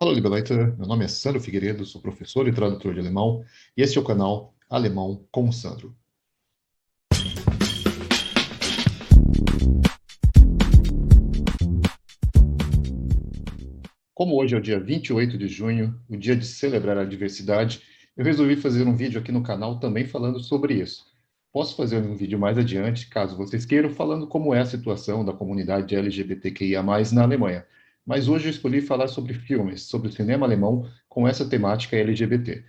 Fala, Liberleiter. Meu nome é Sandro Figueiredo, sou professor e tradutor de alemão, e este é o canal Alemão com o Sandro. Como hoje é o dia 28 de junho, o dia de celebrar a diversidade, eu resolvi fazer um vídeo aqui no canal também falando sobre isso. Posso fazer um vídeo mais adiante, caso vocês queiram, falando como é a situação da comunidade LGBTQIA+, na Alemanha. Mas hoje eu escolhi falar sobre filmes, sobre o cinema alemão com essa temática LGBT.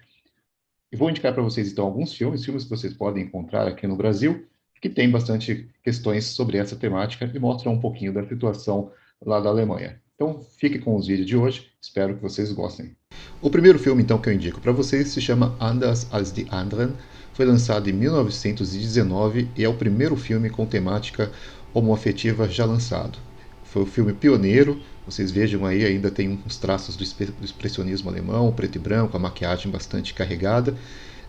E vou indicar para vocês, então, alguns filmes que vocês podem encontrar aqui no Brasil, que tem bastante questões sobre essa temática e mostram um pouquinho da situação lá da Alemanha. Então, fique com os vídeos de hoje, espero que vocês gostem. O primeiro filme, então, que eu indico para vocês se chama Anders als die Anderen, foi lançado em 1919 e é o primeiro filme com temática homoafetiva já lançado. Foi um filme pioneiro, vocês vejam aí, ainda tem uns traços do expressionismo alemão, preto e branco, a maquiagem bastante carregada.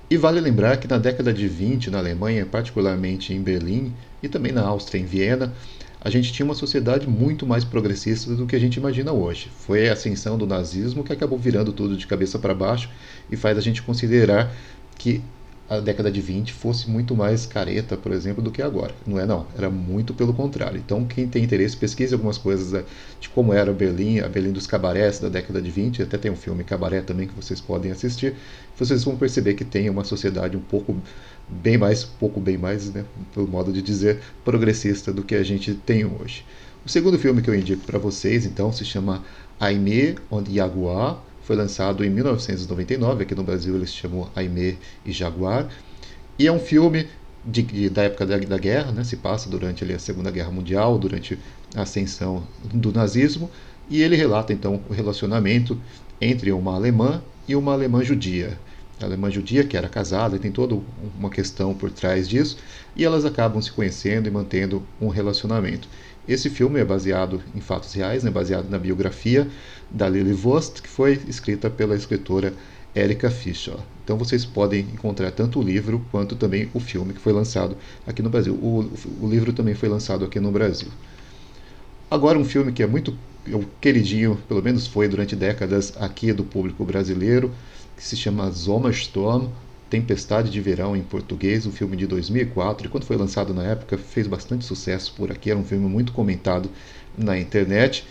E vale lembrar que na década de 20, na Alemanha, particularmente em Berlim, e também na Áustria, em Viena, a gente tinha uma sociedade muito mais progressista do que a gente imagina hoje. Foi a ascensão do nazismo que acabou virando tudo de cabeça para baixo e faz a gente considerar que a década de 20 fosse muito mais careta, por exemplo, do que agora. Não é não, era muito pelo contrário. Então, quem tem interesse, pesquise algumas coisas de como era Berlim, a Berlim dos cabarés da década de 20, até tem um filme Cabaré também que vocês podem assistir. Vocês vão perceber que tem uma sociedade um pouco bem mais, né, pelo modo de dizer, progressista do que a gente tem hoje. O segundo filme que eu indico para vocês, então, se chama Aimee und Jaguar. Foi lançado em 1999, aqui no Brasil ele se chamou Aimee e Jaguar. E é um filme da época da guerra, né? Se passa durante ali, a Segunda Guerra Mundial, durante a ascensão do nazismo. E ele relata então o relacionamento entre uma alemã e uma alemã judia. A alemã judia que era casada, e tem toda uma questão por trás disso, e elas acabam se conhecendo e mantendo um relacionamento. Esse filme é baseado em fatos reais, né, baseado na biografia da Lili Vost, que foi escrita pela escritora Erika Fischer. Então vocês podem encontrar tanto o livro quanto também o filme que foi lançado aqui no Brasil. O livro também foi lançado aqui no Brasil. Agora um filme que é muito queridinho, pelo menos foi durante décadas aqui do público brasileiro, que se chama Sommersturm, Tempestade de Verão em português, um filme de 2004, e quando foi lançado na época fez bastante sucesso por aqui, era um filme muito comentado na internet,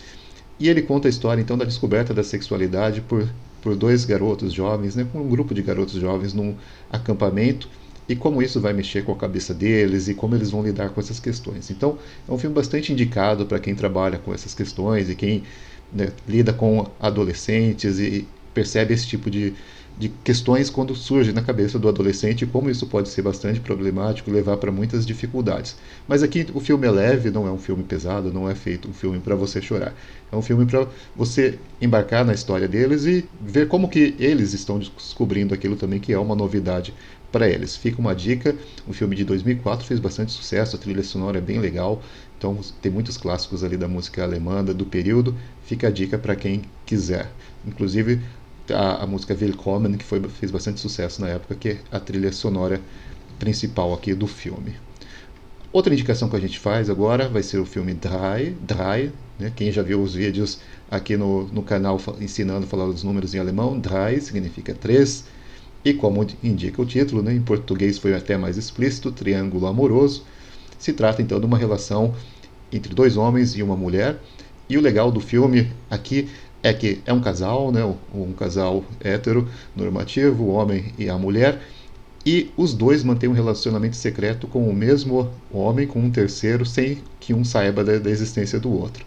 e ele conta a história então da descoberta da sexualidade por dois garotos jovens, né, por um grupo de garotos jovens num acampamento, e como isso vai mexer com a cabeça deles e como eles vão lidar com essas questões. Então, é um filme bastante indicado para quem trabalha com essas questões e quem, né, lida com adolescentes e percebe esse tipo de questões quando surge na cabeça do adolescente e como isso pode ser bastante problemático, levar para muitas dificuldades. Mas aqui o filme é leve, não é um filme pesado, não é feito um filme para você chorar. É um filme para você embarcar na história deles e ver como que eles estão descobrindo aquilo também que é uma novidade para eles. Fica uma dica, um filme de 2004 fez bastante sucesso, a trilha sonora é bem legal, então tem muitos clássicos ali da música alemã do período, fica a dica para quem quiser. Inclusive a música Willkommen, que fez bastante sucesso na época, que é a trilha sonora principal aqui do filme. Outra indicação que a gente faz agora vai ser o filme Drei, né? Quem já viu os vídeos aqui no canal ensinando a falar os números em alemão, Drei significa 3, e como indica o título, né, em português foi até mais explícito, triângulo amoroso. Se trata então de uma relação entre dois homens e uma mulher, e o legal do filme aqui é que é um casal, né, um casal hétero, normativo, o homem e a mulher, e os dois mantêm um relacionamento secreto com o mesmo homem, com um terceiro, sem que um saiba da existência do outro.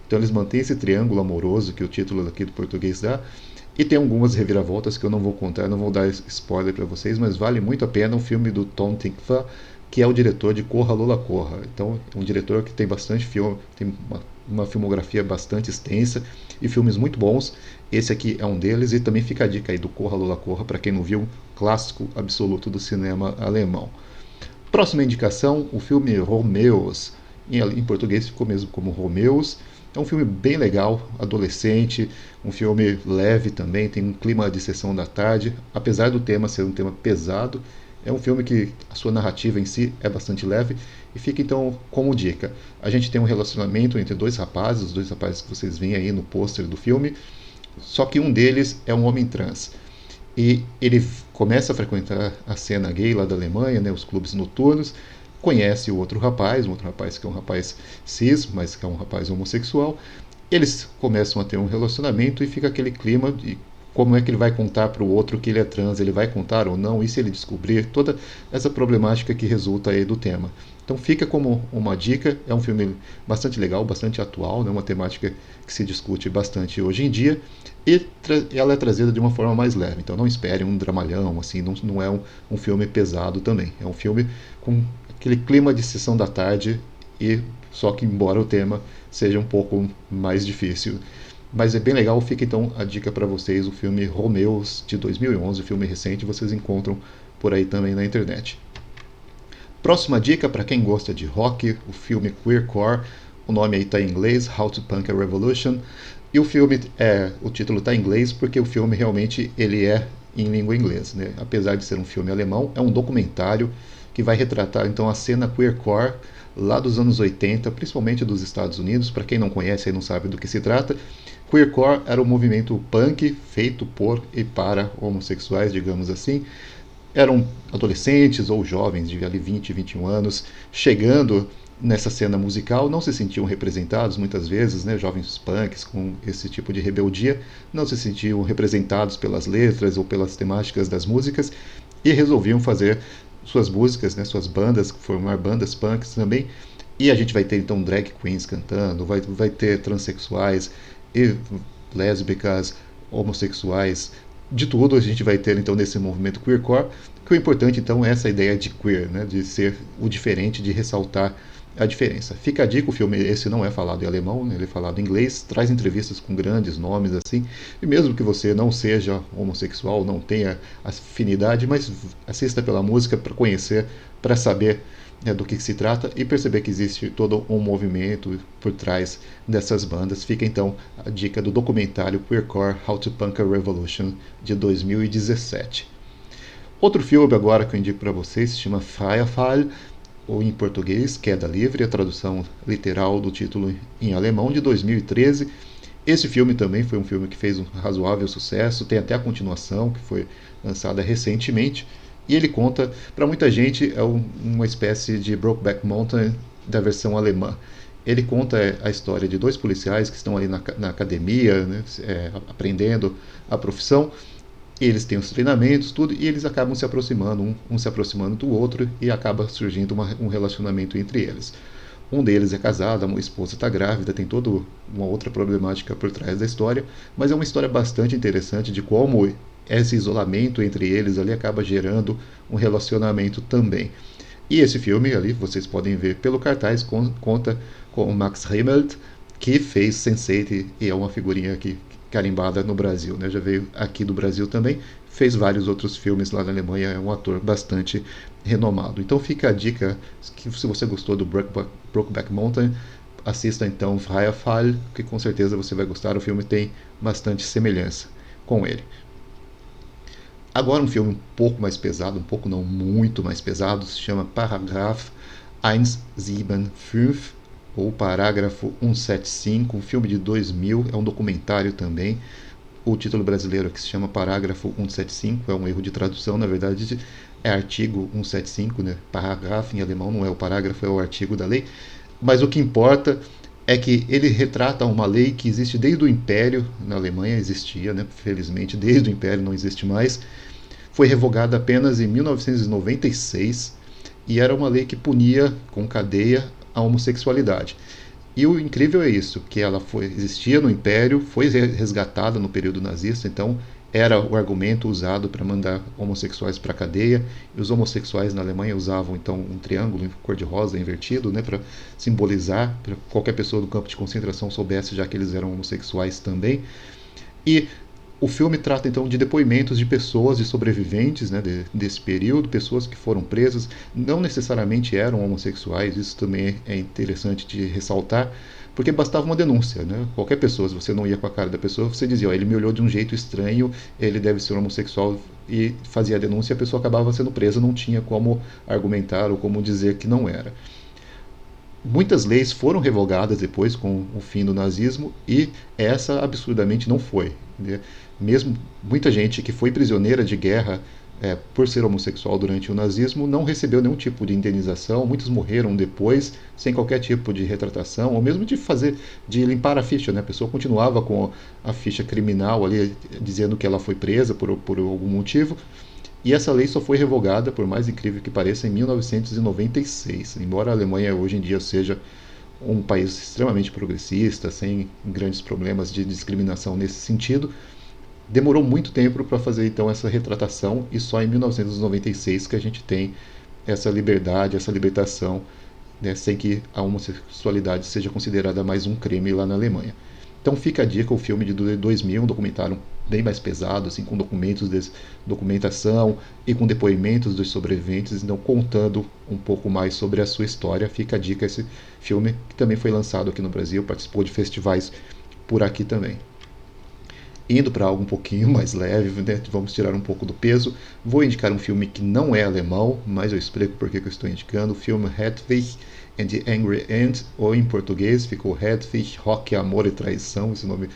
Então eles mantêm esse triângulo amoroso que o título aqui do português dá, e tem algumas reviravoltas que eu não vou contar, não vou dar spoiler para vocês, mas vale muito a pena um filme do Tom Tykwer, que é o diretor de Corra Lola Corra. Então é um diretor que tem bastante filme, tem uma filmografia bastante extensa e filmes muito bons. Esse aqui é um deles e também fica a dica aí do Corra Lola Corra para quem não viu, um clássico absoluto do cinema alemão. Próxima indicação, o filme Romeus. Em português ficou mesmo como Romeus. É um filme bem legal, adolescente, um filme leve também, tem um clima de sessão da tarde, apesar do tema ser um tema pesado, é um filme que a sua narrativa em si é bastante leve e fica então como dica. A gente tem um relacionamento entre dois rapazes, os dois rapazes que vocês veem aí no pôster do filme, só que um deles é um homem trans. E ele começa a frequentar a cena gay lá da Alemanha, né, os clubes noturnos, conhece o outro rapaz, um outro rapaz que é um rapaz cis, mas que é um rapaz homossexual. Eles começam a ter um relacionamento e fica aquele clima de como é que ele vai contar para o outro que ele é trans, ele vai contar ou não, e se ele descobrir, toda essa problemática que resulta aí do tema. Então fica como uma dica, é um filme bastante legal, bastante atual, né, uma temática que se discute bastante hoje em dia, e ela é trazida de uma forma mais leve, então não espere um dramalhão, assim, não é um filme pesado também, é um filme com aquele clima de sessão da tarde, e só que embora o tema seja um pouco mais difícil. Mas é bem legal, fica então a dica para vocês, o filme Romeus de 2011, o filme recente, vocês encontram por aí também na internet. Próxima dica para quem gosta de rock, o filme Queercore, o nome aí está em inglês, How to Punk a Revolution, e o filme, o título está em inglês porque o filme realmente ele é em língua inglesa, né? Apesar de ser um filme alemão, é um documentário que vai retratar então a cena queercore lá dos anos 80, principalmente dos Estados Unidos. Para quem não conhece e não sabe do que se trata, queercore era um movimento punk feito por e para homossexuais, digamos assim. Eram adolescentes ou jovens de ali 20, 21 anos, chegando nessa cena musical, não se sentiam representados muitas vezes, né, jovens punks com esse tipo de rebeldia, não se sentiam representados pelas letras ou pelas temáticas das músicas e resolviam fazer suas músicas, né, suas bandas, formar bandas punks também. E a gente vai ter então drag queens cantando, vai ter transexuais e lésbicas, homossexuais, de tudo a gente vai ter então nesse movimento queercore, que o importante então é essa ideia de queer, né, de ser o diferente, de ressaltar a diferença. Fica a dica, o filme esse não é falado em alemão, né, ele é falado em inglês, traz entrevistas com grandes nomes assim, e mesmo que você não seja homossexual, não tenha afinidade, mas assista pela música para conhecer, para saber, né, do que se trata e perceber que existe todo um movimento por trás dessas bandas. Fica então a dica do documentário Queercore How to Punk a Revolution de 2017. Outro filme agora que eu indico para vocês se chama Freie ou em português Queda Livre, a tradução literal do título em alemão, de 2013. Esse filme também foi um filme que fez um razoável sucesso, tem até a continuação que foi lançada recentemente. E ele conta, para muita gente, é uma espécie de Brokeback Mountain da versão alemã. Ele conta a história de dois policiais que estão ali na academia, né, aprendendo a profissão. E eles têm os treinamentos, tudo, e eles acabam se aproximando, um se aproximando do outro, e acaba surgindo um relacionamento entre eles. Um deles é casado, a esposa está grávida, tem toda uma outra problemática por trás da história, mas é uma história bastante interessante de como esse isolamento entre eles ali acaba gerando um relacionamento também. E esse filme ali, vocês podem ver pelo cartaz, conta com o Max Remmelt, que fez Sense8 e é uma figurinha aqui carimbada no Brasil, né? Já veio aqui do Brasil também, fez vários outros filmes lá na Alemanha, é um ator bastante renomado. Então fica a dica, que se você gostou do Brokeback Mountain, assista então Freie Fall, que com certeza você vai gostar, o filme tem bastante semelhança com ele. Agora um filme um pouco mais pesado, um pouco não, muito mais pesado, se chama Paragraph 175, ou Parágrafo 175, um filme de 2000, é um documentário também. O título brasileiro que se chama Parágrafo 175, é um erro de tradução, na verdade é artigo 175, né? Parágrafo em alemão não é o parágrafo, é o artigo da lei. Mas o que importa é que ele retrata uma lei que existe desde o Império, na Alemanha existia, né? Felizmente desde o Império não existe mais, foi revogada apenas em 1996 e era uma lei que punia com cadeia a homossexualidade. E o incrível é isso, que ela existia no Império, foi resgatada no período nazista, então era o argumento usado para mandar homossexuais para a cadeia, e os homossexuais na Alemanha usavam então um triângulo cor-de-rosa invertido, né, para simbolizar, para qualquer pessoa do campo de concentração soubesse já que eles eram homossexuais também. E o filme trata então de depoimentos de pessoas, de sobreviventes, né, desse período, pessoas que foram presas, não necessariamente eram homossexuais, isso também é interessante de ressaltar, porque bastava uma denúncia, né? Qualquer pessoa, se você não ia com a cara da pessoa, você dizia, ó, ele me olhou de um jeito estranho, ele deve ser homossexual, e fazia a denúncia e a pessoa acabava sendo presa, não tinha como argumentar ou como dizer que não era. Muitas leis foram revogadas depois com o fim do nazismo e essa absurdamente não foi, né? Mesmo muita gente que foi prisioneira de guerra por ser homossexual durante o nazismo não recebeu nenhum tipo de indenização, muitos morreram depois sem qualquer tipo de retratação, ou mesmo de limpar a ficha, né? A pessoa continuava com a ficha criminal ali dizendo que ela foi presa por algum motivo. E essa lei só foi revogada, por mais incrível que pareça, em 1996. Embora a Alemanha hoje em dia seja um país extremamente progressista, sem grandes problemas de discriminação nesse sentido, demorou muito tempo para fazer então essa retratação e só em 1996 que a gente tem essa liberdade, essa libertação, né, sem que a homossexualidade seja considerada mais um crime lá na Alemanha. Então fica a dica, o filme de 2000, um documentário bem mais pesado, assim, com documentação e com depoimentos dos sobreviventes, então contando um pouco mais sobre a sua história. Fica a dica esse filme, que também foi lançado aqui no Brasil, participou de festivais por aqui também. Indo para algo um pouquinho mais leve, né? Vamos tirar um pouco do peso. Vou indicar um filme que não é alemão, mas eu explico por que eu estou indicando. O filme Hedwig and the Angry Ant, ou em português ficou Hedwig, Rock, Amor e Traição, esse nome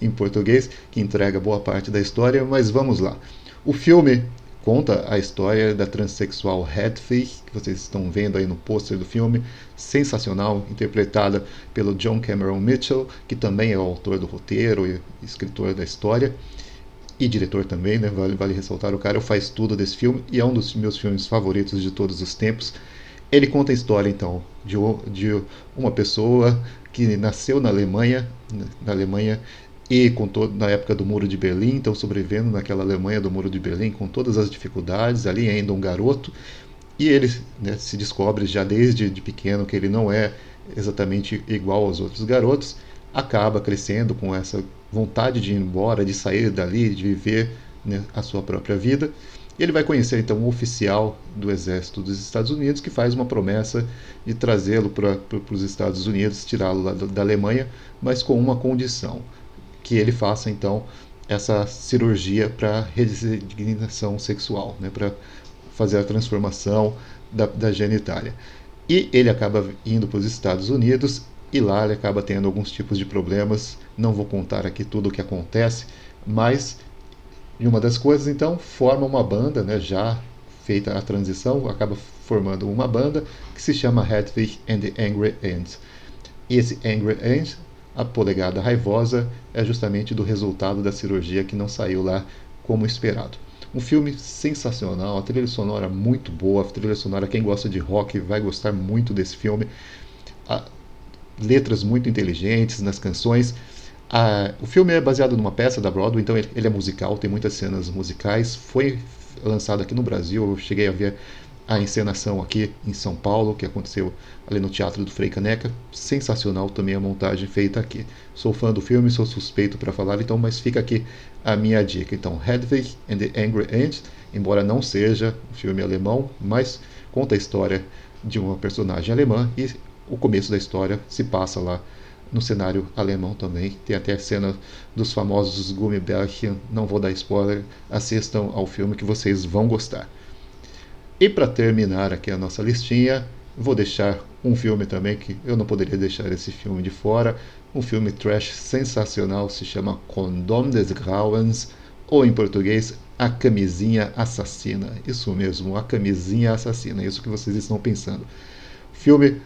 em português, que entrega boa parte da história, mas vamos lá. O filme conta a história da transexual Hedwig, que vocês estão vendo aí no pôster do filme, sensacional, interpretada pelo John Cameron Mitchell, que também é o autor do roteiro e escritor da história, e diretor também, né? Vale ressaltar, o cara faz tudo desse filme, e é um dos meus filmes favoritos de todos os tempos. Ele conta a história, então, de uma pessoa que nasceu na Alemanha e na época do Muro de Berlim, então sobrevivendo naquela Alemanha do Muro de Berlim com todas as dificuldades, ali ainda um garoto, e ele, né, se descobre já desde pequeno que ele não é exatamente igual aos outros garotos, acaba crescendo com essa vontade de ir embora, de sair dali, de viver, né, a sua própria vida. E ele vai conhecer então um oficial do exército dos Estados Unidos que faz uma promessa de trazê-lo para os Estados Unidos, tirá-lo da Alemanha, mas com uma condição, que ele faça então essa cirurgia para redesignação sexual, né, para fazer a transformação da genitália. E ele acaba indo para os Estados Unidos e lá ele acaba tendo alguns tipos de problemas. Não vou contar aqui tudo o que acontece, mas e uma das coisas então forma uma banda, né, já feita a transição, acaba formando uma banda que se chama Hedwig and the Angry Ant. E esse Angry Ant, a polegada raivosa, é justamente do resultado da cirurgia que não saiu lá como esperado. Um filme sensacional, a trilha sonora muito boa, a trilha sonora, quem gosta de rock vai gostar muito desse filme. Letras muito inteligentes nas canções. O filme é baseado numa peça da Broadway, então ele é musical, tem muitas cenas musicais. Foi lançado aqui no Brasil, eu cheguei a ver a encenação aqui em São Paulo, que aconteceu ali no Teatro do Frei Caneca. Sensacional também a montagem feita aqui. Sou fã do filme, sou suspeito para falar, então, mas fica aqui a minha dica. Então, Hedwig and the Angry Ant, embora não seja um filme alemão, mas conta a história de uma personagem alemã e o começo da história se passa lá no cenário alemão também. Tem até a cena dos famosos Gummibärchen, não vou dar spoiler, assistam ao filme que vocês vão gostar. E para terminar aqui a nossa listinha, vou deixar um filme também que eu não poderia deixar esse filme de fora. Um filme trash sensacional, se chama Kondom des Grauens, ou em português, A Camisinha Assassina. Isso mesmo, A Camisinha Assassina, isso que vocês estão pensando. Filme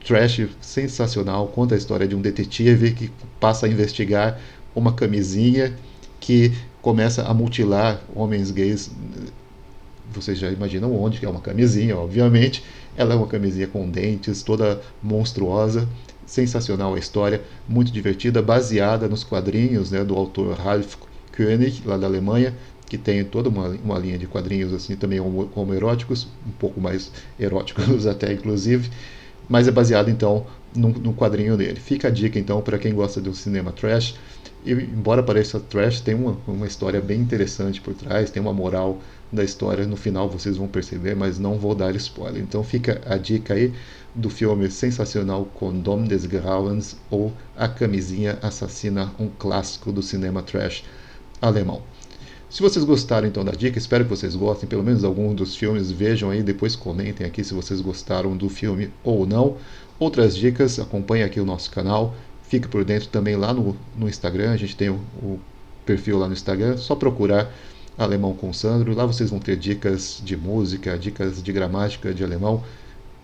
trash sensacional, conta a história de um detetive que passa a investigar uma camisinha que começa a mutilar homens gays. Vocês já imaginam onde que é uma camisinha, obviamente. Ela é uma camisinha com dentes, toda monstruosa. Sensacional a história, muito divertida, baseada nos quadrinhos, né, do autor Ralph König, lá da Alemanha, que tem toda uma linha de quadrinhos assim também homoeróticos, um pouco mais eróticos até inclusive, mas é baseado então no quadrinho dele. Fica a dica então para quem gosta do cinema trash. E, embora pareça trash, tem uma história bem interessante por trás, tem uma moral da história, no final vocês vão perceber, mas não vou dar spoiler. Então fica a dica aí do filme sensacional Kondom des Grauens, ou A Camisinha Assassina, um clássico do cinema trash alemão. Se vocês gostaram então da dica, espero que vocês gostem, pelo menos algum dos filmes, vejam aí, depois comentem aqui se vocês gostaram do filme ou não. Outras dicas, acompanhem aqui o nosso canal, fique por dentro também lá no Instagram, a gente tem o perfil lá no Instagram, só procurar Alemão com Sandro, lá vocês vão ter dicas de música, dicas de gramática de alemão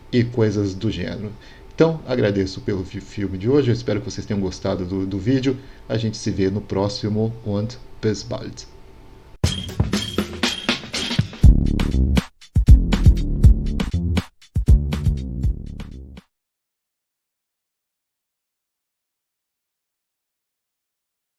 e coisas do gênero. Então, agradeço pelo filme de hoje, eu espero que vocês tenham gostado do vídeo, a gente se vê no próximo und bis bald.